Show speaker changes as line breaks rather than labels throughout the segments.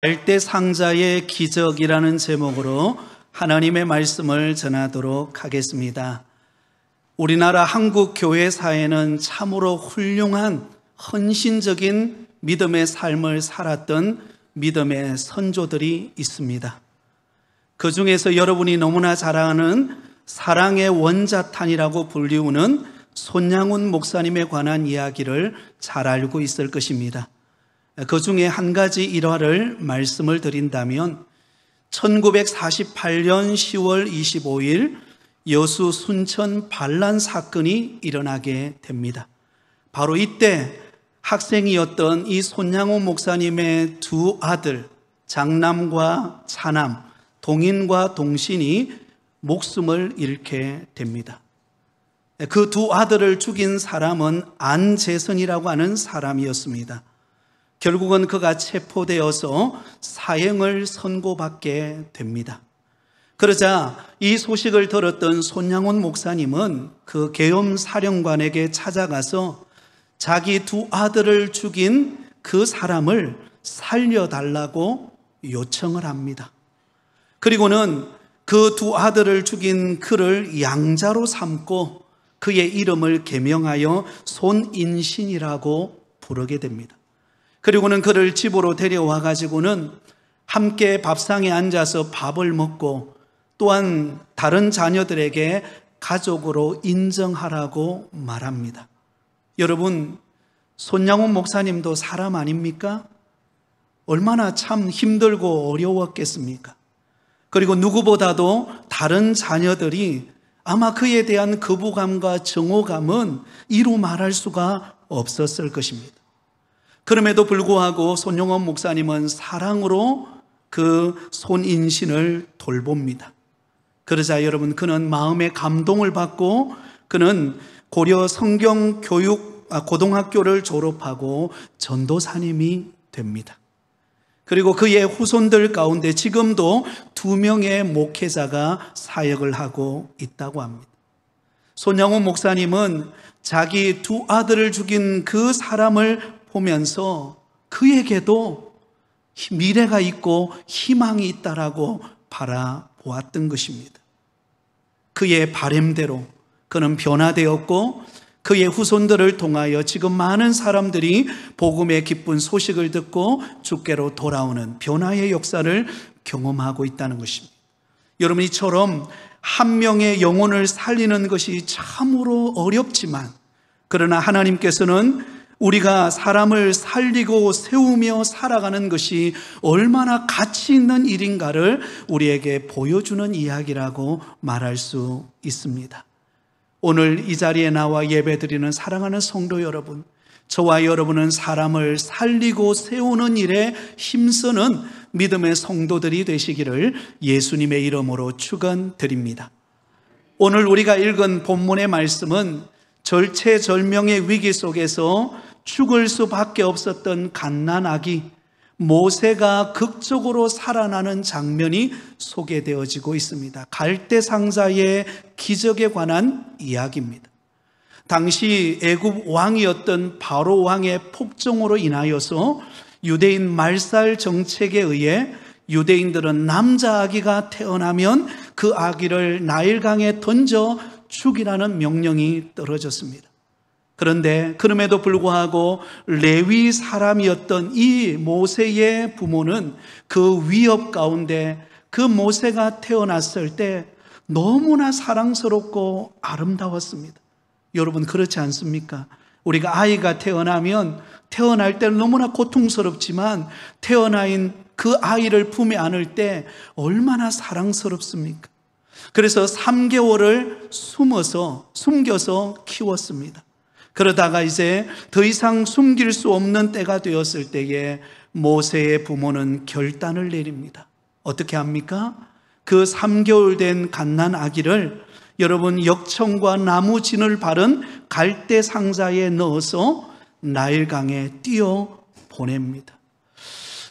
갈대 상자의 기적이라는 제목으로 하나님의 말씀을 전하도록 하겠습니다. 우리나라 한국 교회사에는 참으로 훌륭한 헌신적인 믿음의 삶을 살았던 믿음의 선조들이 있습니다. 그 중에서 여러분이 너무나 잘 아는 사랑의 원자탄이라고 불리우는 손양훈 목사님에 관한 이야기를 잘 알고 있을 것입니다. 그 중에 한 가지 일화를 말씀을 드린다면 1948년 10월 25일 여수 순천 반란 사건이 일어나게 됩니다. 바로 이때 학생이었던 이 손양훈 목사님의 두 아들, 장남과 차남, 동인과 동신이 목숨을 잃게 됩니다. 그 두 아들을 죽인 사람은 안재선이라고 하는 사람이었습니다. 결국은 그가 체포되어서 사형을 선고받게 됩니다. 그러자 이 소식을 들었던 손양훈 목사님은 그 계엄 사령관에게 찾아가서 자기 두 아들을 죽인 그 사람을 살려달라고 요청을 합니다. 그리고는 그 두 아들을 죽인 그를 양자로 삼고 그의 이름을 계명하여 손인신이라고 부르게 됩니다. 그리고는 그를 집으로 데려와 가지고는 함께 밥상에 앉아서 밥을 먹고 또한 다른 자녀들에게 가족으로 인정하라고 말합니다. 여러분, 손양훈 목사님도 사람 아닙니까? 얼마나 참 힘들고 어려웠겠습니까? 그리고 누구보다도 다른 자녀들이 아마 그에 대한 거부감과 정오감은 이루 말할 수가 없었을 것입니다. 그럼에도 불구하고 손양훈 목사님은 사랑으로 그 손인신을 돌봅니다. 그러자 여러분, 그는 마음의 감동을 받고 그는 고려 고등학교를 졸업하고 전도사님이 됩니다. 그리고 그의 후손들 가운데 지금도 2명의 목회자가 사역을 하고 있다고 합니다. 손양훈 목사님은 자기 두 아들을 죽인 그 사람을 보면서 그에게도 미래가 있고 희망이 있다라고 바라보았던 것입니다. 그의 바람대로 그는 변화되었고 그의 후손들을 통하여 지금 많은 사람들이 복음의 기쁜 소식을 듣고 주께로 돌아오는 변화의 역사를 경험하고 있다는 것입니다. 여러분, 이처럼 한 명의 영혼을 살리는 것이 참으로 어렵지만 그러나 하나님께서는 우리가 사람을 살리고 세우며 살아가는 것이 얼마나 가치 있는 일인가를 우리에게 보여주는 이야기라고 말할 수 있습니다. 오늘 이 자리에 나와 예배드리는 사랑하는 성도 여러분, 저와 여러분은 사람을 살리고 세우는 일에 힘쓰는 믿음의 성도들이 되시기를 예수님의 이름으로 축원드립니다. 오늘 우리가 읽은 본문의 말씀은 절체절명의 위기 속에서 죽을 수밖에 없었던 갓난아기 모세가 극적으로 살아나는 장면이 소개되어지고 있습니다. 갈대 상자의 기적에 관한 이야기입니다. 당시 애굽 왕이었던 바로 왕의 폭정으로 인하여서 유대인 말살 정책에 의해 유대인들은 남자 아기가 태어나면 그 아기를 나일강에 던져 죽이라는 명령이 떨어졌습니다. 그런데 그럼에도 불구하고 레위 사람이었던 이 모세의 부모는 그 위협 가운데 그 모세가 태어났을 때 너무나 사랑스럽고 아름다웠습니다. 여러분, 그렇지 않습니까? 우리가 아이가 태어나면 태어날 때는 너무나 고통스럽지만 태어난 그 아이를 품에 안을 때 얼마나 사랑스럽습니까? 그래서 3개월을 숨겨서 키웠습니다. 그러다가 이제 더 이상 숨길 수 없는 때가 되었을 때에 모세의 부모는 결단을 내립니다. 어떻게 합니까? 그 3개월 된 갓난 아기를 여러분 역청과 나무진을 바른 갈대 상자에 넣어서 나일강에 띄어 보냅니다.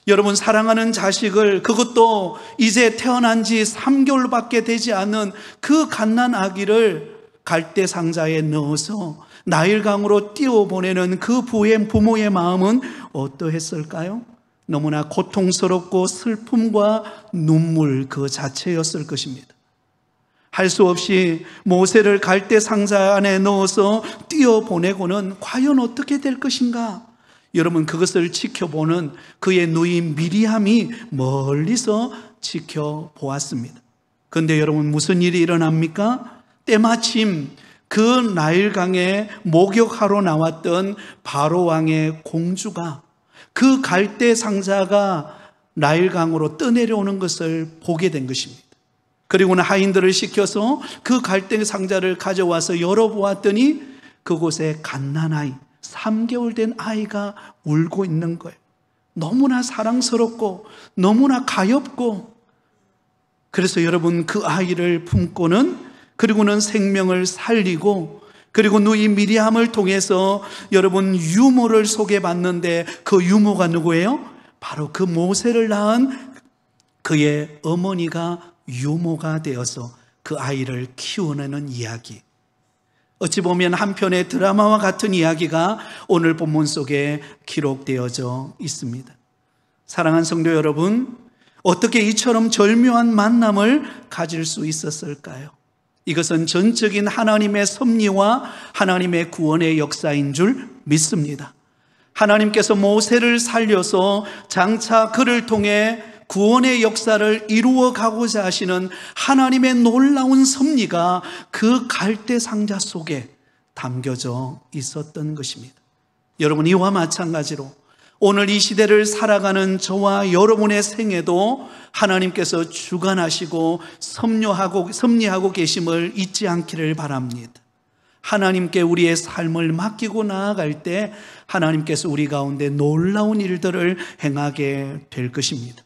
여러분, 사랑하는 자식을, 그것도 이제 태어난 지 3개월밖에 되지 않은 그 갓난 아기를 갈대 상자에 넣어서 나일강으로 띄워보내는 그 부모의 마음은 어떠했을까요? 너무나 고통스럽고 슬픔과 눈물 그 자체였을 것입니다. 할 수 없이 모세를 갈대 상자 안에 넣어서 띄어보내고는 과연 어떻게 될 것인가? 여러분, 그것을 지켜보는 그의 누이 미리암이 멀리서 지켜보았습니다. 그런데 여러분, 무슨 일이 일어납니까? 때마침 그 나일강에 목욕하러 나왔던 바로왕의 공주가 그 갈대 상자가 나일강으로 떠내려오는 것을 보게 된 것입니다. 그리고는 하인들을 시켜서 그 갈대 상자를 가져와서 열어보았더니 그곳에 갓난아이, 3개월 된 아이가 울고 있는 거예요. 너무나 사랑스럽고 너무나 가엾고, 그래서 여러분, 그 아이를 품고는, 그리고는 생명을 살리고, 그리고 누이 미리암을 통해서 여러분 유모를 소개받는데, 그 유모가 누구예요? 바로 그 모세를 낳은 그의 어머니가 유모가 되어서 그 아이를 키워내는 이야기. 어찌 보면 한편의 드라마와 같은 이야기가 오늘 본문 속에 기록되어져 있습니다. 사랑하는 성도 여러분, 어떻게 이처럼 절묘한 만남을 가질 수 있었을까요? 이것은 전적인 하나님의 섭리와 하나님의 구원의 역사인 줄 믿습니다. 하나님께서 모세를 살려서 장차 그를 통해 구원의 역사를 이루어 가고자 하시는 하나님의 놀라운 섭리가 그 갈대 상자 속에 담겨져 있었던 것입니다. 여러분, 이와 마찬가지로 오늘 이 시대를 살아가는 저와 여러분의 생애도 하나님께서 주관하시고 섭리하고 계심을 잊지 않기를 바랍니다. 하나님께 우리의 삶을 맡기고 나아갈 때 하나님께서 우리 가운데 놀라운 일들을 행하게 될 것입니다.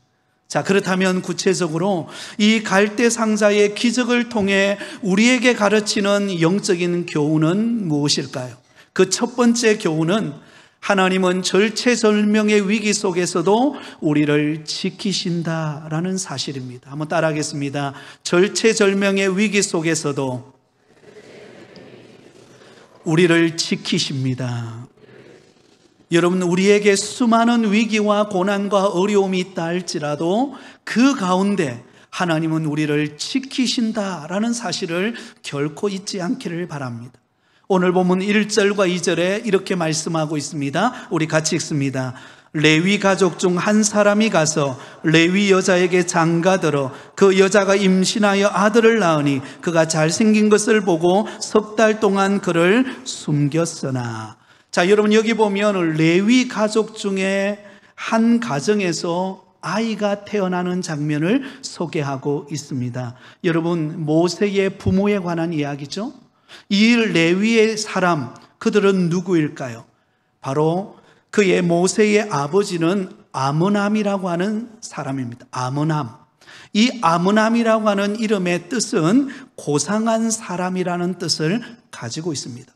자, 그렇다면 구체적으로 이 갈대 상자의 기적을 통해 우리에게 가르치는 영적인 교훈은 무엇일까요? 그 첫 번째 교훈은 하나님은 절체절명의 위기 속에서도 우리를 지키신다라는 사실입니다. 한번 따라하겠습니다. 절체절명의 위기 속에서도 우리를 지키십니다. 여러분, 우리에게 수많은 위기와 고난과 어려움이 있다 할지라도 그 가운데 하나님은 우리를 지키신다라는 사실을 결코 잊지 않기를 바랍니다. 오늘 본문 1절과 2절에 이렇게 말씀하고 있습니다. 우리 같이 읽습니다. 레위 가족 중 한 사람이 가서 레위 여자에게 장가들어 그 여자가 임신하여 아들을 낳으니 그가 잘생긴 것을 보고 3달 동안 그를 숨겼으나. 자, 여러분, 여기 보면 레위 가족 중에 한 가정에서 아이가 태어나는 장면을 소개하고 있습니다. 여러분, 모세의 부모에 관한 이야기죠. 이 레위의 사람, 그들은 누구일까요? 바로 그의 모세의 아버지는 아므남이라고 하는 사람입니다. 아므남. 이 아므남이라고 하는 이름의 뜻은 고상한 사람이라는 뜻을 가지고 있습니다.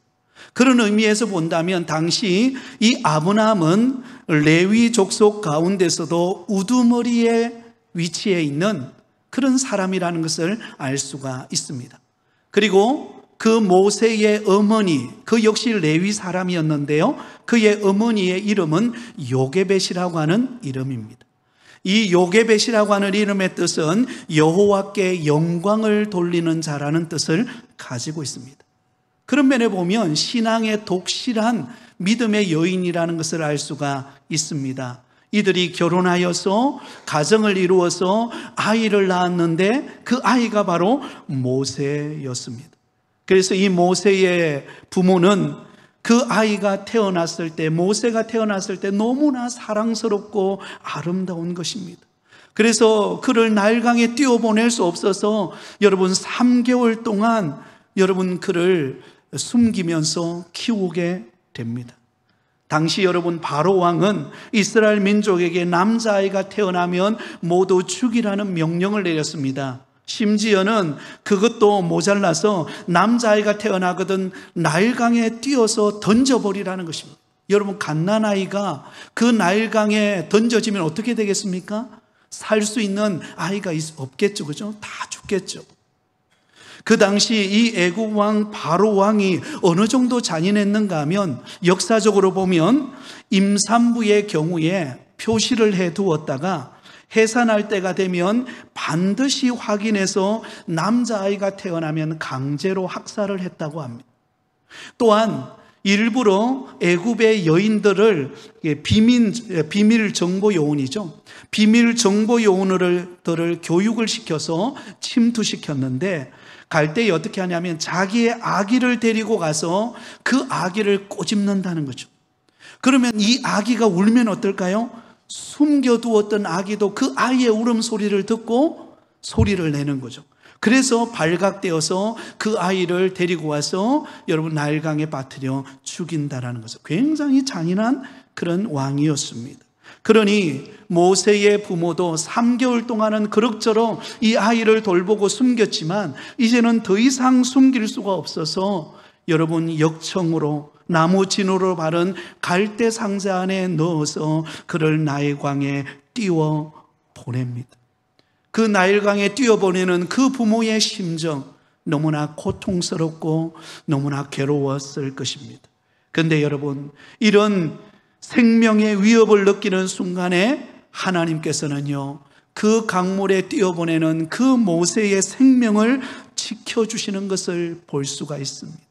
그런 의미에서 본다면 당시 이 아므남은 레위 족속 가운데서도 우두머리에 위치해 있는 그런 사람이라는 것을 알 수가 있습니다. 그리고 그 모세의 어머니, 그 역시 레위 사람이었는데요, 그의 어머니의 이름은 요게벳이라고 하는 이름입니다. 이 요게벳이라고 하는 이름의 뜻은 여호와께 영광을 돌리는 자라는 뜻을 가지고 있습니다. 그런 면에 보면 신앙의 독실한 믿음의 여인이라는 것을 알 수가 있습니다. 이들이 결혼하여서 가정을 이루어서 아이를 낳았는데 그 아이가 바로 모세였습니다. 그래서 이 모세의 부모는 그 아이가 태어났을 때, 모세가 태어났을 때 너무나 사랑스럽고 아름다운 것입니다. 그래서 그를 나일강에 띄워보낼 수 없어서 여러분 3개월 동안 여러분 그를 숨기면서 키우게 됩니다. 당시 여러분 바로 왕은 이스라엘 민족에게 남자아이가 태어나면 모두 죽이라는 명령을 내렸습니다. 심지어는 그것도 모자라서 남자아이가 태어나거든 나일강에 띄어서 던져버리라는 것입니다. 여러분, 갓난아이가 그 나일강에 던져지면 어떻게 되겠습니까? 살 수 있는 아이가 없겠죠. 그죠? 다 죽겠죠. 그 당시 이 애국 왕 바로 왕이 어느 정도 잔인했는가 하면 역사적으로 보면 임산부의 경우에 표시를 해 두었다가 해산할 때가 되면 반드시 확인해서 남자아이가 태어나면 강제로 학살을 했다고 합니다. 또한 일부러 애굽의 여인들을 비밀 정보 요원이죠. 비밀 정보 요원들을 교육을 시켜서 침투시켰는데 갈 때 어떻게 하냐면 자기의 아기를 데리고 가서 그 아기를 꼬집는다는 거죠. 그러면 이 아기가 울면 어떨까요? 숨겨두었던 아기도 그 아이의 울음소리를 듣고 소리를 내는 거죠. 그래서 발각되어서 그 아이를 데리고 와서 여러분 나일강에 빠뜨려 죽인다라는 것은 굉장히 잔인한 그런 왕이었습니다. 그러니 모세의 부모도 3개월 동안은 그럭저럭 이 아이를 돌보고 숨겼지만 이제는 더 이상 숨길 수가 없어서 여러분 역청으로 나무 진으로 바른 갈대 상자 안에 넣어서 그를 나일강에 띄워 보냅니다. 그 나일강에 띄워보내는 그 부모의 심정 너무나 고통스럽고 너무나 괴로웠을 것입니다. 그런데 여러분 이런 생명의 위협을 느끼는 순간에 하나님께서는요 그 강물에 띄워보내는 그 모세의 생명을 지켜주시는 것을 볼 수가 있습니다.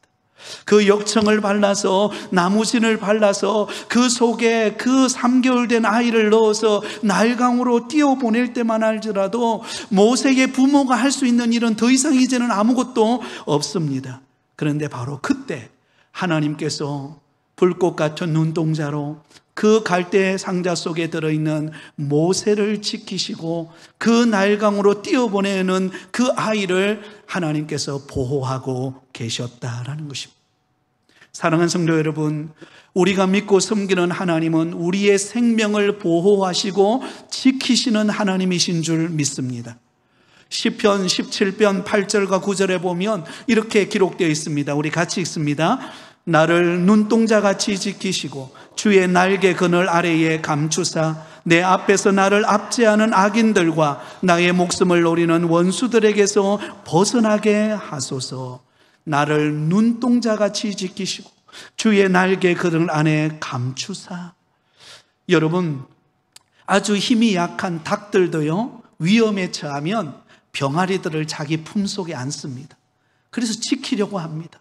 그 역청을 발라서 나무진을 발라서 그 속에 그 3개월 된 아이를 넣어서 나일강으로 띄워보낼 때만 할지라도 모세의 부모가 할 수 있는 일은 더 이상 이제는 아무것도 없습니다. 그런데 바로 그때 하나님께서 불꽃 같은 눈동자로 그 갈대 상자 속에 들어있는 모세를 지키시고 그 나일강으로 띄워보내는 그 아이를 하나님께서 보호하고 계셨다라는 것입니다. 사랑하는 성도 여러분, 우리가 믿고 섬기는 하나님은 우리의 생명을 보호하시고 지키시는 하나님이신 줄 믿습니다. 시편 17편 8절과 9절에 보면 이렇게 기록되어 있습니다. 우리 같이 읽습니다. 나를 눈동자같이 지키시고 주의 날개 그늘 아래에 감추사 내 앞에서 나를 압제하는 악인들과 나의 목숨을 노리는 원수들에게서 벗어나게 하소서. 나를 눈동자같이 지키시고 주의 날개 그늘 안에 감추사. 여러분 아주 힘이 약한 닭들도요 위험에 처하면 병아리들을 자기 품속에 안습니다. 그래서 지키려고 합니다.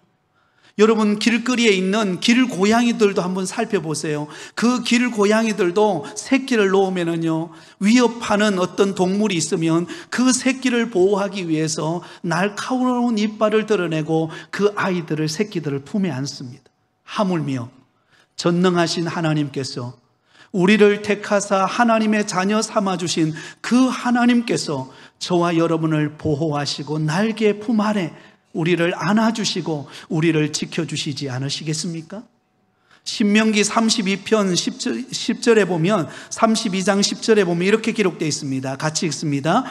여러분 길거리에 있는 길고양이들도 한번 살펴보세요. 그 길고양이들도 새끼를 놓으면은요 위협하는 어떤 동물이 있으면 그 새끼를 보호하기 위해서 날카로운 이빨을 드러내고 그 아이들을 새끼들을 품에 안습니다. 하물며 전능하신 하나님께서 우리를 택하사 하나님의 자녀 삼아주신 그 하나님께서 저와 여러분을 보호하시고 날개 품 아래 우리를 안아주시고 우리를 지켜주시지 않으시겠습니까? 신명기 32편 10절에 보면 32장 10절에 보면 이렇게 기록되어 있습니다. 같이 읽습니다.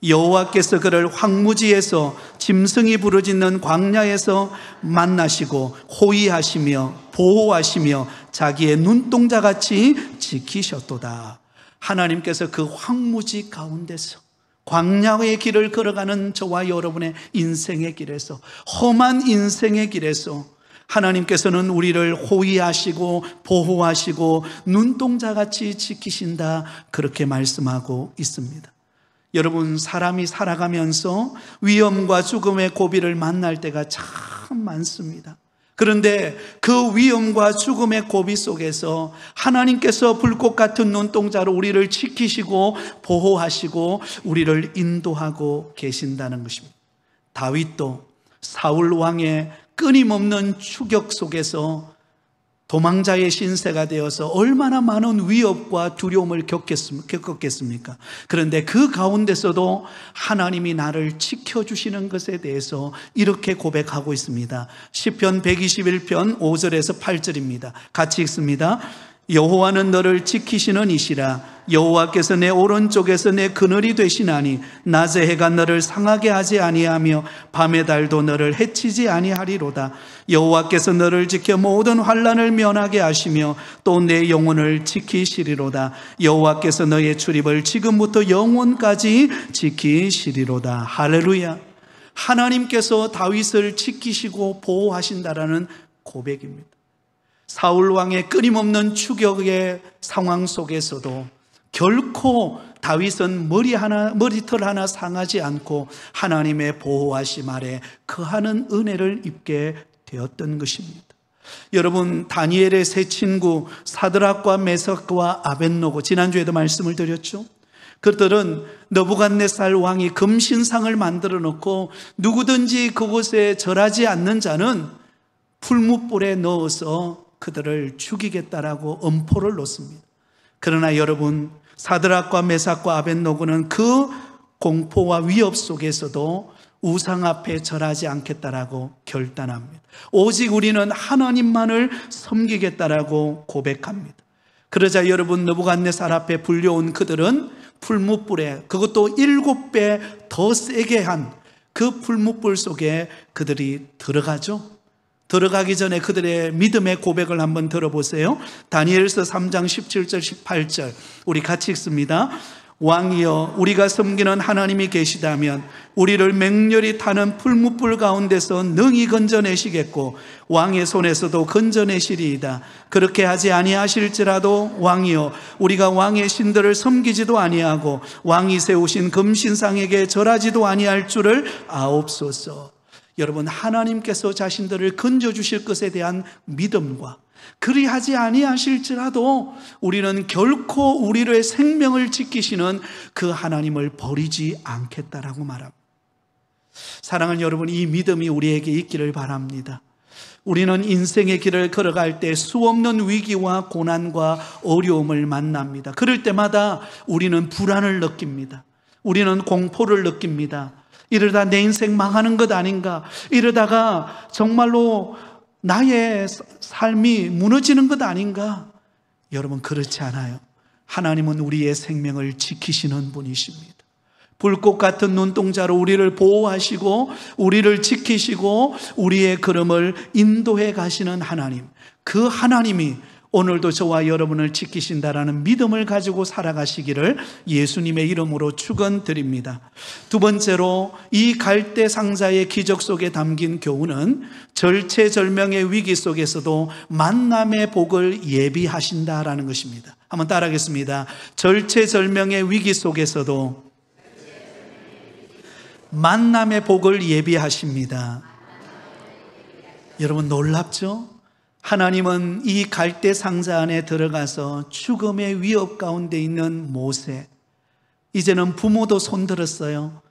여호와께서 그를 황무지에서 짐승이 부르짖는 광야에서 만나시고 호위하시며 보호하시며 자기의 눈동자같이 지키셨도다. 하나님께서 그 황무지 가운데서 광야의 길을 걸어가는 저와 여러분의 인생의 길에서 험한 인생의 길에서 하나님께서는 우리를 호위하시고 보호하시고 눈동자같이 지키신다 그렇게 말씀하고 있습니다. 여러분 사람이 살아가면서 위험과 죽음의 고비를 만날 때가 참 많습니다. 그런데 그 위험과 죽음의 고비 속에서 하나님께서 불꽃 같은 눈동자로 우리를 지키시고 보호하시고 우리를 인도하고 계신다는 것입니다. 다윗도 사울 왕의 끊임없는 추격 속에서 도망자의 신세가 되어서 얼마나 많은 위협과 두려움을 겪었겠습니까? 그런데 그 가운데서도 하나님이 나를 지켜주시는 것에 대해서 이렇게 고백하고 있습니다. 시편 121편 5절에서 8절입니다. 같이 읽습니다. 여호와는 너를 지키시는 이시라. 여호와께서 내 오른쪽에서 내 그늘이 되시나니 낮의 해가 너를 상하게 하지 아니하며 밤의 달도 너를 해치지 아니하리로다. 여호와께서 너를 지켜 모든 환난을 면하게 하시며 또 내 영혼을 지키시리로다. 여호와께서 너의 출입을 지금부터 영원까지 지키시리로다. 할렐루야. 하나님께서 다윗을 지키시고 보호하신다라는 고백입니다. 사울 왕의 끊임없는 추격의 상황 속에서도 결코 다윗은 머리털 하나 상하지 않고 하나님의 보호하심 아래 거하는 은혜를 입게 되었던 것입니다. 여러분, 다니엘의 세 친구 사드락과 메삭과 아벳노고, 지난주에도 말씀을 드렸죠. 그들은 느부갓네살 왕이 금신상을 만들어 놓고 누구든지 그곳에 절하지 않는 자는 풀무불에 넣어서 그들을 죽이겠다라고 엄포를 놓습니다. 그러나 여러분, 사드락과 메삭과 아벳노고는 그 공포와 위협 속에서도 우상 앞에 절하지 않겠다라고 결단합니다. 오직 우리는 하나님만을 섬기겠다라고 고백합니다. 그러자 여러분, 느부갓네살 앞에 불려온 그들은 풀무불에, 그것도 7배 더 세게 한 그 풀무불 속에 그들이 들어가죠. 들어가기 전에 그들의 믿음의 고백을 한번 들어보세요. 다니엘서 3장 17절 18절 우리 같이 읽습니다. 왕이여, 우리가 섬기는 하나님이 계시다면 우리를 맹렬히 타는 풀무불 가운데서 능히 건져내시겠고 왕의 손에서도 건져내시리이다. 그렇게 하지 아니하실지라도 왕이여, 우리가 왕의 신들을 섬기지도 아니하고 왕이 세우신 금신상에게 절하지도 아니할 줄을 아옵소서. 여러분, 하나님께서 자신들을 건져주실 것에 대한 믿음과 그리하지 아니하실지라도 우리는 결코 우리의 생명을 지키시는 그 하나님을 버리지 않겠다라고 말합니다. 사랑하는 여러분, 이 믿음이 우리에게 있기를 바랍니다. 우리는 인생의 길을 걸어갈 때 수없는 위기와 고난과 어려움을 만납니다. 그럴 때마다 우리는 불안을 느낍니다. 우리는 공포를 느낍니다. 이러다 내 인생 망하는 것 아닌가? 이러다가 정말로 나의 삶이 무너지는 것 아닌가? 여러분, 그렇지 않아요. 하나님은 우리의 생명을 지키시는 분이십니다. 불꽃 같은 눈동자로 우리를 보호하시고 우리를 지키시고 우리의 걸음을 인도해 가시는 하나님, 그 하나님이 오늘도 저와 여러분을 지키신다라는 믿음을 가지고 살아가시기를 예수님의 이름으로 축원드립니다. 두 번째로, 이 갈대 상자의 기적 속에 담긴 교훈은 절체절명의 위기 속에서도 만남의 복을 예비하신다라는 것입니다. 한번 따라하겠습니다. 절체절명의 위기 속에서도 만남의 복을 예비하십니다. 여러분, 놀랍죠? 하나님은 이 갈대 상자 안에 들어가서 죽음의 위협 가운데 있는 모세, 이제는 부모도 손들었어요.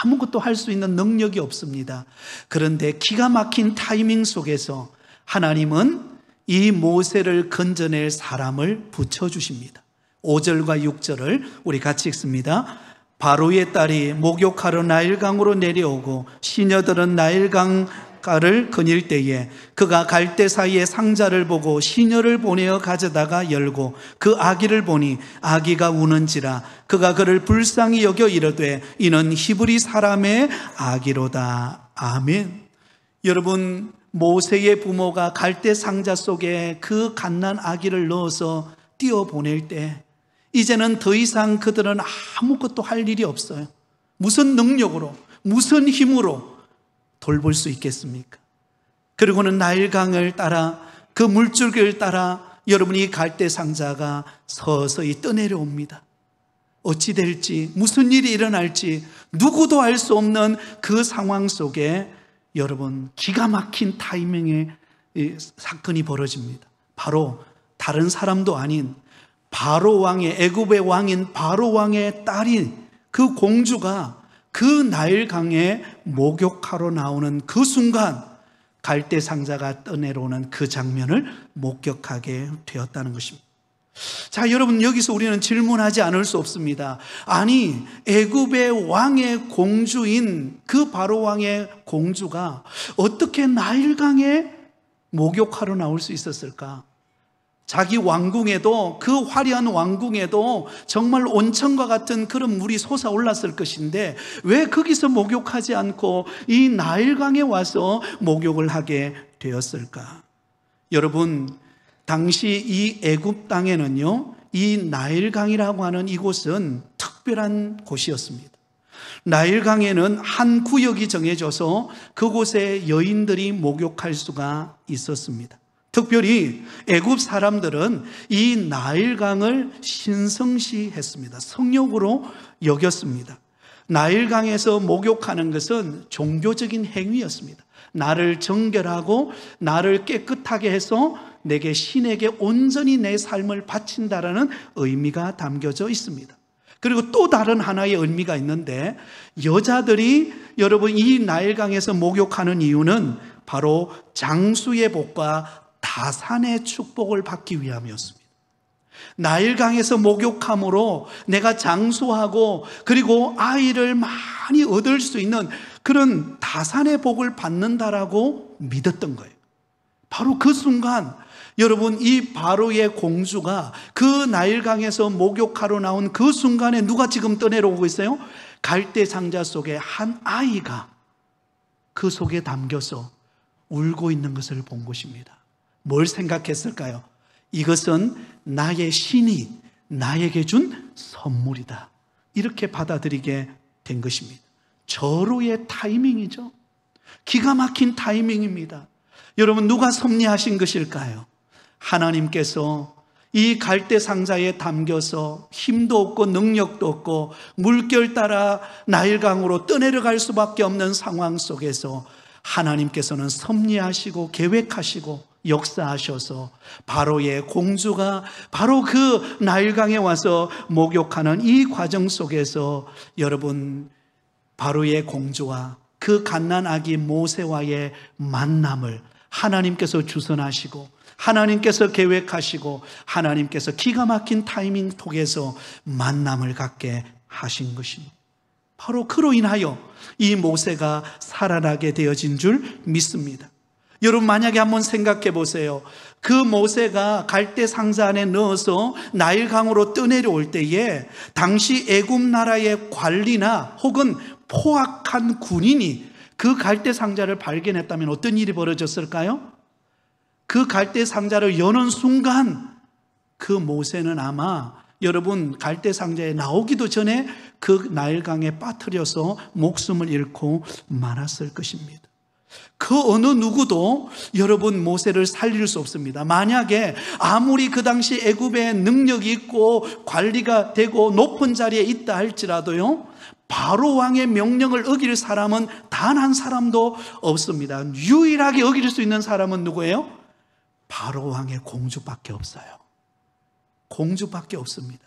아무것도 할 수 있는 능력이 없습니다. 그런데 기가 막힌 타이밍 속에서 하나님은 이 모세를 건져낼 사람을 붙여주십니다. 5절과 6절을 우리 같이 읽습니다. 바로의 딸이 목욕하러 나일강으로 내려오고 시녀들은 나일강가를 거닐 때에 그가 갈대 사이에 상자를 보고 시녀를 보내어 가져다가 열고 그 아기를 보니 아기가 우는지라 그가 그를 불쌍히 여겨 이르되 이는 히브리 사람의 아기로다. 아멘. 여러분, 모세의 부모가 갈대 상자 속에 그 갓난 아기를 넣어서 띄워보낼 때 이제는 더 이상 그들은 아무것도 할 일이 없어요. 무슨 능력으로, 무슨 힘으로 돌볼 수 있겠습니까? 그리고는 나일강을 따라, 그 물줄기를 따라 여러분이 갈대 상자가 서서히 떠내려옵니다. 어찌 될지, 무슨 일이 일어날지 누구도 알 수 없는 그 상황 속에 여러분, 기가 막힌 타이밍에 사건이 벌어집니다. 바로 다른 사람도 아닌 바로 왕의, 애굽의 왕인 바로 왕의 딸인 그 공주가 그 나일강에 목욕하러 나오는 그 순간 갈대 상자가 떠내려오는 그 장면을 목격하게 되었다는 것입니다. 자, 여러분, 여기서 우리는 질문하지 않을 수 없습니다. 아니, 애굽의 왕의 공주인 그 바로 왕의 공주가 어떻게 나일강에 목욕하러 나올 수 있었을까? 자기 왕궁에도, 그 화려한 왕궁에도 정말 온천과 같은 그런 물이 솟아올랐을 것인데 왜 거기서 목욕하지 않고 이 나일강에 와서 목욕을 하게 되었을까? 여러분, 당시 이 애굽 땅에는요, 이 나일강이라고 하는 이곳은 특별한 곳이었습니다. 나일강에는 한 구역이 정해져서 그곳에 여인들이 목욕할 수가 있었습니다. 특별히 애굽 사람들은 이 나일강을 신성시했습니다. 성욕으로 여겼습니다. 나일강에서 목욕하는 것은 종교적인 행위였습니다. 나를 정결하고 나를 깨끗하게 해서 내게 신에게 온전히 내 삶을 바친다라는 의미가 담겨져 있습니다. 그리고 또 다른 하나의 의미가 있는데, 여자들이 여러분 이 나일강에서 목욕하는 이유는 바로 장수의 복과 다산의 축복을 받기 위함이었습니다. 나일강에서 목욕함으로 내가 장수하고 그리고 아이를 많이 얻을 수 있는 그런 다산의 복을 받는다라고 믿었던 거예요. 바로 그 순간 여러분, 이 바로의 공주가 그 나일강에서 목욕하러 나온 그 순간에 누가 지금 떠내려오고 있어요? 갈대 상자 속에 한 아이가 그 속에 담겨서 울고 있는 것을 본 것입니다. 뭘 생각했을까요? 이것은 나의 신이 나에게 준 선물이다, 이렇게 받아들이게 된 것입니다. 절호의 타이밍이죠. 기가 막힌 타이밍입니다. 여러분, 누가 섭리하신 것일까요? 하나님께서 이 갈대 상자에 담겨서 힘도 없고 능력도 없고 물결 따라 나일강으로 떠내려갈 수밖에 없는 상황 속에서 하나님께서는 섭리하시고 계획하시고 역사하셔서 바로의 공주가 바로 그 나일강에 와서 목욕하는 이 과정 속에서 여러분, 바로의 공주와 그 갓난아기 모세와의 만남을 하나님께서 주선하시고 하나님께서 계획하시고 하나님께서 기가 막힌 타이밍 통해서 만남을 갖게 하신 것입니다. 바로 그로 인하여 이 모세가 살아나게 되어진 줄 믿습니다. 여러분, 만약에 한번 생각해 보세요. 그 모세가 갈대 상자 안에 넣어서 나일강으로 떠내려올 때에 당시 애굽 나라의 관리나 혹은 포악한 군인이 그 갈대 상자를 발견했다면 어떤 일이 벌어졌을까요? 그 갈대 상자를 여는 순간 그 모세는 아마 여러분 갈대 상자에 나오기도 전에 그 나일강에 빠뜨려서 목숨을 잃고 말았을 것입니다. 그 어느 누구도 여러분 모세를 살릴 수 없습니다. 만약에 아무리 그 당시 애굽에 능력이 있고 관리가 되고 높은 자리에 있다 할지라도요, 바로 왕의 명령을 어길 사람은 단 한 사람도 없습니다. 유일하게 어길 수 있는 사람은 누구예요? 바로 왕의 공주밖에 없어요. 공주밖에 없습니다.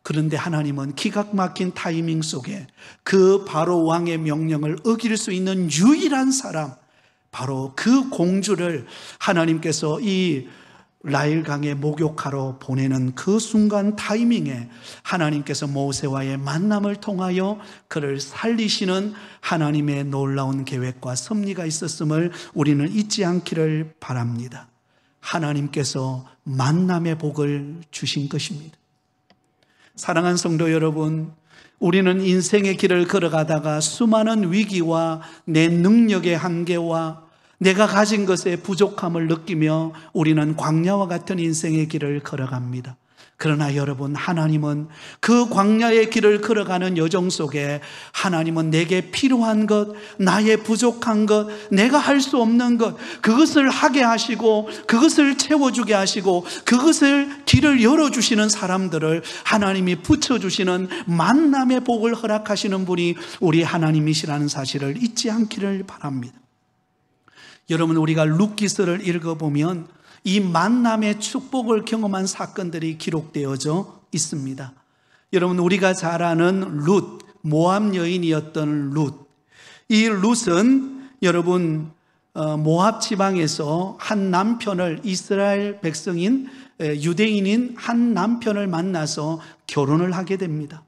그런데 하나님은 기가 막힌 타이밍 속에 그 바로 왕의 명령을 어길 수 있는 유일한 사람, 바로 그 공주를 하나님께서 이 나일강에 목욕하러 보내는 그 순간 타이밍에 하나님께서 모세와의 만남을 통하여 그를 살리시는 하나님의 놀라운 계획과 섭리가 있었음을 우리는 잊지 않기를 바랍니다. 하나님께서 만남의 복을 주신 것입니다. 사랑하는 성도 여러분, 우리는 인생의 길을 걸어가다가 수많은 위기와 내 능력의 한계와 내가 가진 것의 부족함을 느끼며 우리는 광야와 같은 인생의 길을 걸어갑니다. 그러나 여러분, 하나님은 그 광야의 길을 걸어가는 여정 속에 하나님은 내게 필요한 것, 나의 부족한 것, 내가 할 수 없는 것, 그것을 하게 하시고 그것을 채워주게 하시고 그것을 길을 열어주시는 사람들을 하나님이 붙여주시는 만남의 복을 허락하시는 분이 우리 하나님이시라는 사실을 잊지 않기를 바랍니다. 여러분, 우리가 룻기서를 읽어보면 이 만남의 축복을 경험한 사건들이 기록되어져 있습니다. 여러분, 우리가 잘 아는 룻, 모압 여인이었던 룻. 이 룻은 여러분 모압 지방에서 한 남편을, 이스라엘 백성인 유대인인 한 남편을 만나서 결혼을 하게 됩니다.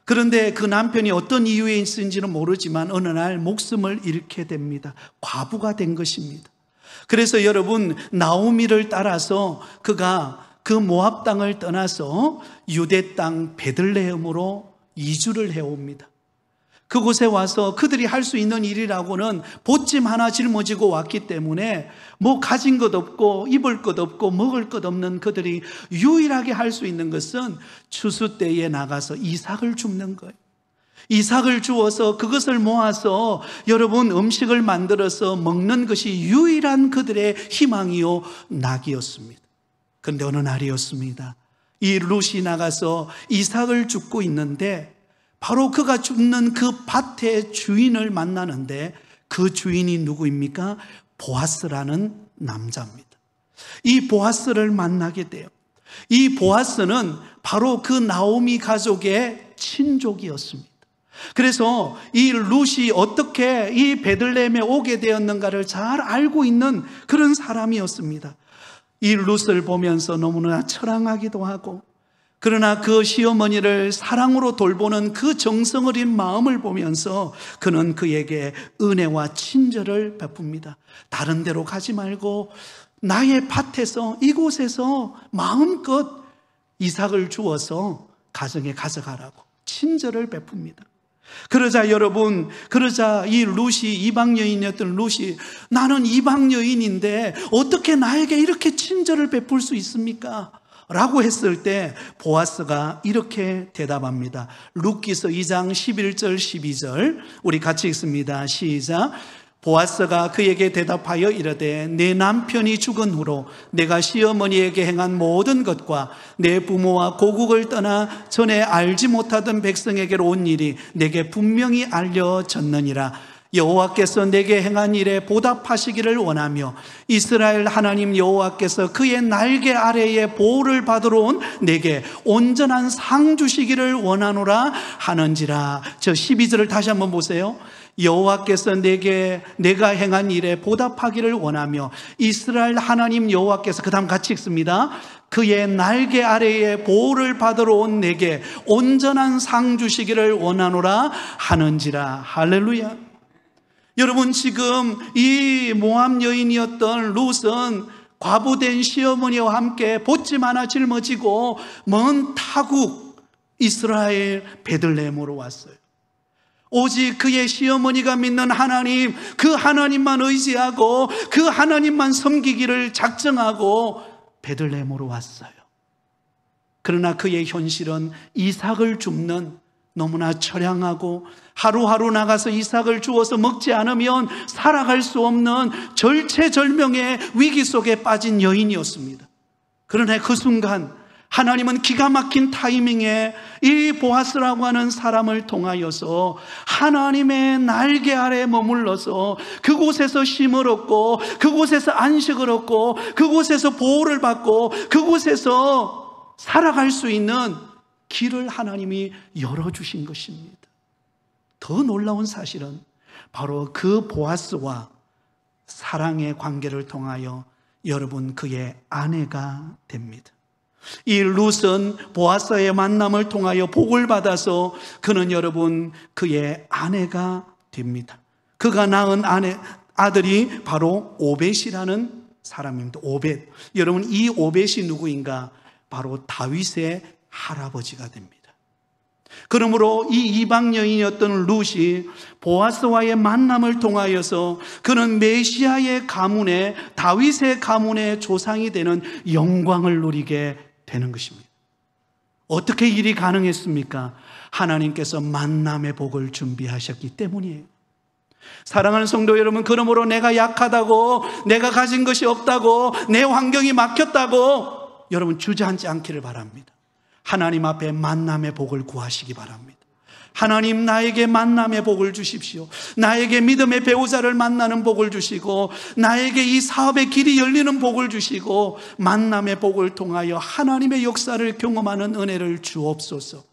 그런데 그 남편이 어떤 이유에 있는지는 모르지만 어느 날 목숨을 잃게 됩니다. 과부가 된 것입니다. 그래서 여러분, 나오미를 따라서 그가 그 모압 땅을 떠나서 유대 땅 베들레헴으로 이주를 해옵니다. 그곳에 와서 그들이 할 수 있는 일이라고는 보찜 하나 짊어지고 왔기 때문에 뭐 가진 것 없고 입을 것 없고 먹을 것 없는 그들이 유일하게 할 수 있는 것은 추수 때에 나가서 이삭을 줍는 거예요. 이삭을 주어서 그것을 모아서 여러분 음식을 만들어서 먹는 것이 유일한 그들의 희망이요 낙이었습니다. 그런데 어느 날이었습니다. 이 룻이 나가서 이삭을 줍고 있는데 바로 그가 줍는 그 밭의 주인을 만나는데 그 주인이 누구입니까? 보아스라는 남자입니다. 이 보아스를 만나게 돼요. 이 보아스는 바로 그 나오미 가족의 친족이었습니다. 그래서 이 룻이 어떻게 이 베들레헴에 오게 되었는가를 잘 알고 있는 그런 사람이었습니다. 이 룻을 보면서 너무나 처량하기도 하고, 그러나 그 시어머니를 사랑으로 돌보는 그 정성 어린 마음을 보면서 그는 그에게 은혜와 친절을 베풉니다. 다른 데로 가지 말고 나의 밭에서, 이곳에서 마음껏 이삭을 주어서 가정에 가져가라고 친절을 베풉니다. 그러자 여러분, 이 룻이, 이방 여인이었던 룻이, 나는 이방 여인인데 어떻게 나에게 이렇게 친절을 베풀 수 있습니까? 라고 했을 때 보아스가 이렇게 대답합니다. 룻기서 2장 11절 12절 우리 같이 읽습니다. 시작. 보아스가 그에게 대답하여 이르되 내 남편이 죽은 후로 내가 시어머니에게 행한 모든 것과 내 부모와 고국을 떠나 전에 알지 못하던 백성에게로 온 일이 내게 분명히 알려졌느니라. 여호와께서 내게 행한 일에 보답하시기를 원하며 이스라엘 하나님 여호와께서 그의 날개 아래에 보호를 받으러 온 내게 온전한 상 주시기를 원하노라 하는지라. 저 12절을 다시 한번 보세요. 여호와께서 내가 행한 일에 보답하기를 원하며 이스라엘 하나님 여호와께서, 그 다음 같이 읽습니다. 그의 날개 아래에 보호를 받으러 온 내게 온전한 상 주시기를 원하노라 하는지라. 할렐루야. 여러분, 지금 이 모압 여인이었던 룻은 과부된 시어머니와 함께 보침 하나 짊어지고 먼 타국 이스라엘 베들레헴으로 왔어요. 오직 그의 시어머니가 믿는 하나님, 그 하나님만 의지하고 그 하나님만 섬기기를 작정하고 베들레헴으로 왔어요. 그러나 그의 현실은 이삭을 줍는 너무나 처량하고 하루하루 나가서 이삭을 주어서 먹지 않으면 살아갈 수 없는 절체절명의 위기 속에 빠진 여인이었습니다. 그러나 그 순간 하나님은 기가 막힌 타이밍에 이 보아스라고 하는 사람을 통하여서 하나님의 날개 아래 머물러서 그곳에서 쉼을 얻고 그곳에서 안식을 얻고 그곳에서 보호를 받고 그곳에서 살아갈 수 있는 길을 하나님이 열어주신 것입니다. 더 놀라운 사실은 바로 그 보아스와 사랑의 관계를 통하여 여러분 그의 아내가 됩니다. 이 룻은 보아스의 만남을 통하여 복을 받아서 그는 여러분 그의 아내가 됩니다. 그가 낳은 아들이 바로 오벳이라는 사람입니다. 오벳. 여러분, 이 오벳이 누구인가? 바로 다윗의 할아버지가 됩니다. 그러므로 이 이방 여인이었던 룻이 보아스와의 만남을 통하여서 그는 메시아의 가문에, 다윗의 가문의 조상이 되는 영광을 누리게 되는 것입니다. 어떻게 일이 가능했습니까? 하나님께서 만남의 복을 준비하셨기 때문이에요. 사랑하는 성도 여러분, 그러므로 내가 약하다고, 내가 가진 것이 없다고, 내 환경이 막혔다고 여러분 주저앉지 않기를 바랍니다. 하나님 앞에 만남의 복을 구하시기 바랍니다. 하나님, 나에게 만남의 복을 주십시오. 나에게 믿음의 배우자를 만나는 복을 주시고 나에게 이 사업의 길이 열리는 복을 주시고 만남의 복을 통하여 하나님의 역사를 경험하는 은혜를 주옵소서.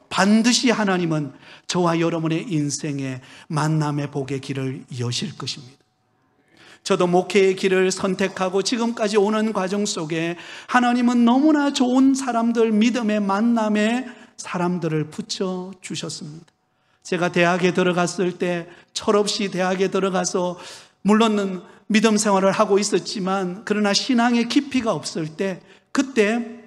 반드시 하나님은 저와 여러분의 인생에 만남의 복의 길을 여실 것입니다. 저도 목회의 길을 선택하고 지금까지 오는 과정 속에 하나님은 너무나 좋은 사람들, 믿음의 만남의 사람들을 붙여주셨습니다. 제가 대학에 들어갔을 때 철없이 대학에 들어가서 물론 믿음 생활을 하고 있었지만 그러나 신앙의 깊이가 없을 때 그때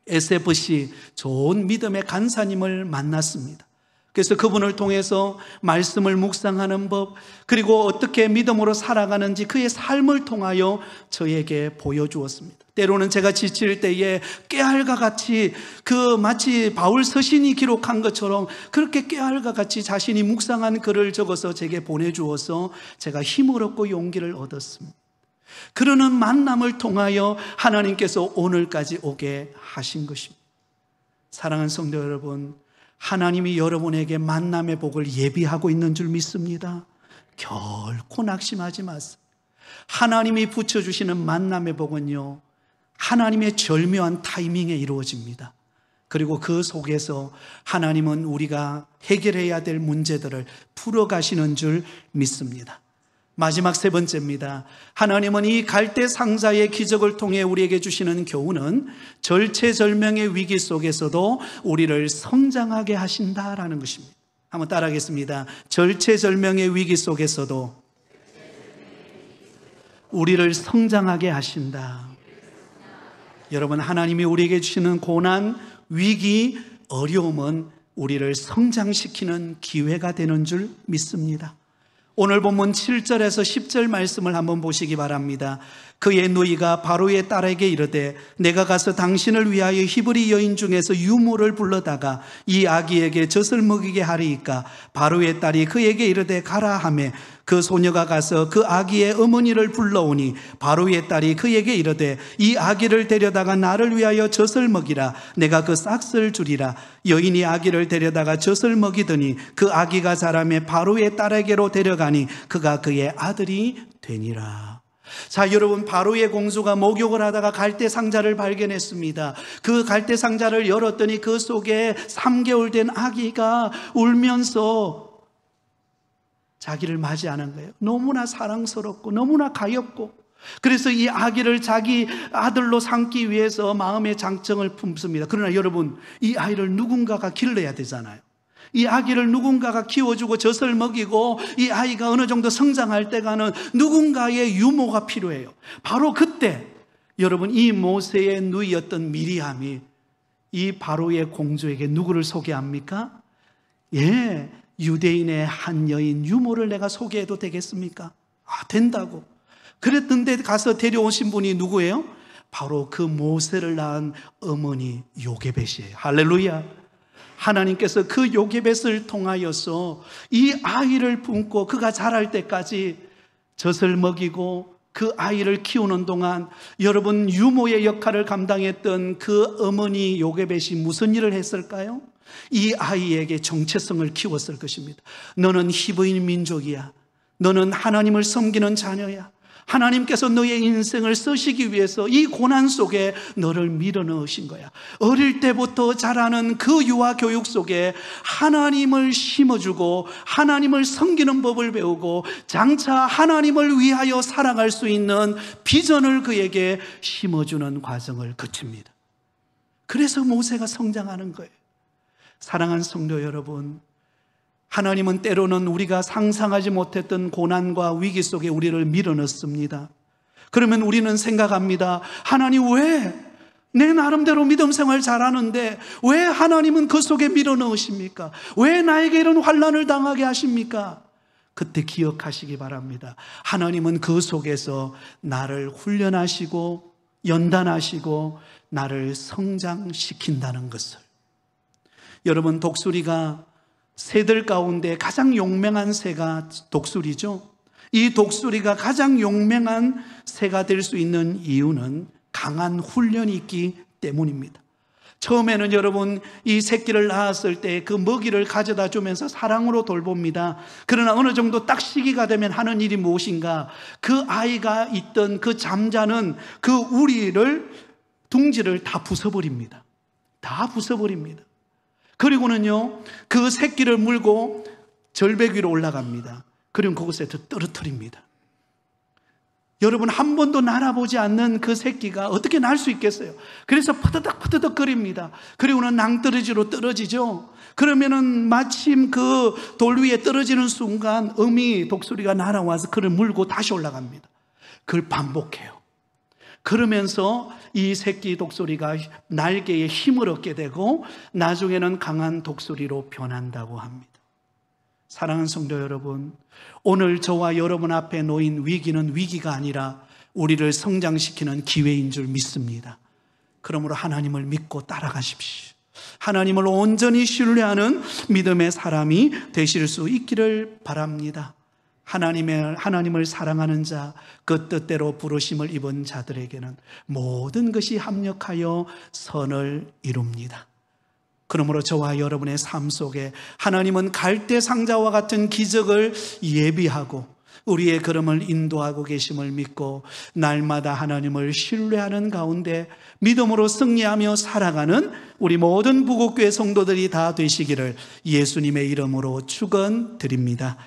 SFC 좋은 믿음의 간사님을 만났습니다. 그래서 그분을 통해서 말씀을 묵상하는 법, 그리고 어떻게 믿음으로 살아가는지 그의 삶을 통하여 저에게 보여주었습니다. 때로는 제가 지칠 때에 깨알과 같이 마치 바울 서신이 기록한 것처럼 그렇게 깨알과 같이 자신이 묵상한 글을 적어서 제게 보내주어서 제가 힘을 얻고 용기를 얻었습니다. 그러는 만남을 통하여 하나님께서 오늘까지 오게 하신 것입니다. 사랑하는 성도 여러분, 하나님이 여러분에게 만남의 복을 예비하고 있는 줄 믿습니다. 결코 낙심하지 마세요. 하나님이 붙여주시는 만남의 복은요, 하나님의 절묘한 타이밍에 이루어집니다. 그리고 그 속에서 하나님은 우리가 해결해야 될 문제들을 풀어가시는 줄 믿습니다. 마지막 세 번째입니다. 하나님은 이 갈대 상자의 기적을 통해 우리에게 주시는 교훈은 절체절명의 위기 속에서도 우리를 성장하게 하신다라는 것입니다. 한번 따라하겠습니다. 절체절명의 위기 속에서도 우리를 성장하게 하신다. 여러분, 하나님이 우리에게 주시는 고난, 위기, 어려움은 우리를 성장시키는 기회가 되는 줄 믿습니다. 오늘 본문 7절에서 10절 말씀을 한번 보시기 바랍니다. 그의 누이가 바로의 딸에게 이르되 내가 가서 당신을 위하여 히브리 여인 중에서 유모를 불러다가 이 아기에게 젖을 먹이게 하리이까. 바로의 딸이 그에게 이르되 가라 하매 그 소녀가 가서 그 아기의 어머니를 불러오니 바로의 딸이 그에게 이르되 이 아기를 데려다가 나를 위하여 젖을 먹이라. 내가 그 싹을 주리라. 여인이 아기를 데려다가 젖을 먹이더니 그 아기가 자라매 바로의 딸에게로 데려가니 그가 그의 아들이 되니라. 자, 여러분, 바로의 공주가 목욕을 하다가 갈대 상자를 발견했습니다. 그 갈대 상자를 열었더니 그 속에 3개월 된 아기가 울면서 자기를 맞이하는 거예요. 너무나 사랑스럽고 너무나 가엾고, 그래서 이 아기를 자기 아들로 삼기 위해서 마음의 장정을 품습니다. 그러나 여러분, 이 아이를 누군가가 길러야 되잖아요. 이 아기를 누군가가 키워주고 젖을 먹이고 이 아이가 어느 정도 성장할 때가는 누군가의 유모가 필요해요. 바로 그때 여러분, 이 모세의 누이였던 미리암이 이 바로의 공주에게 누구를 소개합니까? 예, 유대인의 한 여인 유모를 내가 소개해도 되겠습니까? 된다고. 그랬는데 가서 데려오신 분이 누구예요? 바로 그 모세를 낳은 어머니 요게벳이에요. 할렐루야. 하나님께서 그 요게벳을 통하여서 이 아이를 품고 그가 자랄 때까지 젖을 먹이고 그 아이를 키우는 동안 여러분, 유모의 역할을 감당했던 그 어머니 요게벳이 무슨 일을 했을까요? 이 아이에게 정체성을 키웠을 것입니다. 너는 히브리 민족이야. 너는 하나님을 섬기는 자녀야. 하나님께서 너의 인생을 쓰시기 위해서 이 고난 속에 너를 밀어넣으신 거야. 어릴 때부터 자라는 그 유아 교육 속에 하나님을 심어주고 하나님을 섬기는 법을 배우고 장차 하나님을 위하여 살아갈 수 있는 비전을 그에게 심어주는 과정을 거칩니다. 그래서 모세가 성장하는 거예요. 사랑하는 성도 여러분, 하나님은 때로는 우리가 상상하지 못했던 고난과 위기 속에 우리를 밀어넣습니다. 그러면 우리는 생각합니다. 하나님, 왜 내 나름대로 믿음 생활 잘하는데 왜 하나님은 그 속에 밀어넣으십니까? 왜 나에게 이런 환난을 당하게 하십니까? 그때 기억하시기 바랍니다. 하나님은 그 속에서 나를 훈련하시고 연단하시고 나를 성장시킨다는 것을. 여러분, 독수리가 새들 가운데 가장 용맹한 새가 독수리죠. 이 독수리가 가장 용맹한 새가 될 수 있는 이유는 강한 훈련이 있기 때문입니다. 처음에는 여러분, 이 새끼를 낳았을 때 그 먹이를 가져다 주면서 사랑으로 돌봅니다. 그러나 어느 정도 딱 시기가 되면 하는 일이 무엇인가? 그 아이가 있던 그 잠자는 그 우리를, 둥지를 다 부숴버립니다. 다 부숴버립니다. 그리고는요, 그 새끼를 물고 절벽 위로 올라갑니다. 그리고 그곳에 떨어뜨립니다. 여러분, 한 번도 날아보지 않는 그 새끼가 어떻게 날 수 있겠어요? 그래서 퍼드덕 거립니다. 그리고는 낭떠러지로 떨어지죠. 그러면은 마침 그 돌 위에 떨어지는 순간 어미 독수리가 날아와서 그를 물고 다시 올라갑니다. 그걸 반복해요. 그러면서 이 새끼 독수리가 날개에 힘을 얻게 되고 나중에는 강한 독수리로 변한다고 합니다. 사랑하는 성도 여러분, 오늘 저와 여러분 앞에 놓인 위기는 위기가 아니라 우리를 성장시키는 기회인 줄 믿습니다. 그러므로 하나님을 믿고 따라가십시오. 하나님을 온전히 신뢰하는 믿음의 사람이 되실 수 있기를 바랍니다. 하나님을 사랑하는 자, 그 뜻대로 부르심을 입은 자들에게는 모든 것이 합력하여 선을 이룹니다. 그러므로 저와 여러분의 삶 속에 하나님은 갈대 상자와 같은 기적을 예비하고 우리의 걸음을 인도하고 계심을 믿고 날마다 하나님을 신뢰하는 가운데 믿음으로 승리하며 살아가는 우리 모든 부곡교회 성도들이 다 되시기를 예수님의 이름으로 축원드립니다.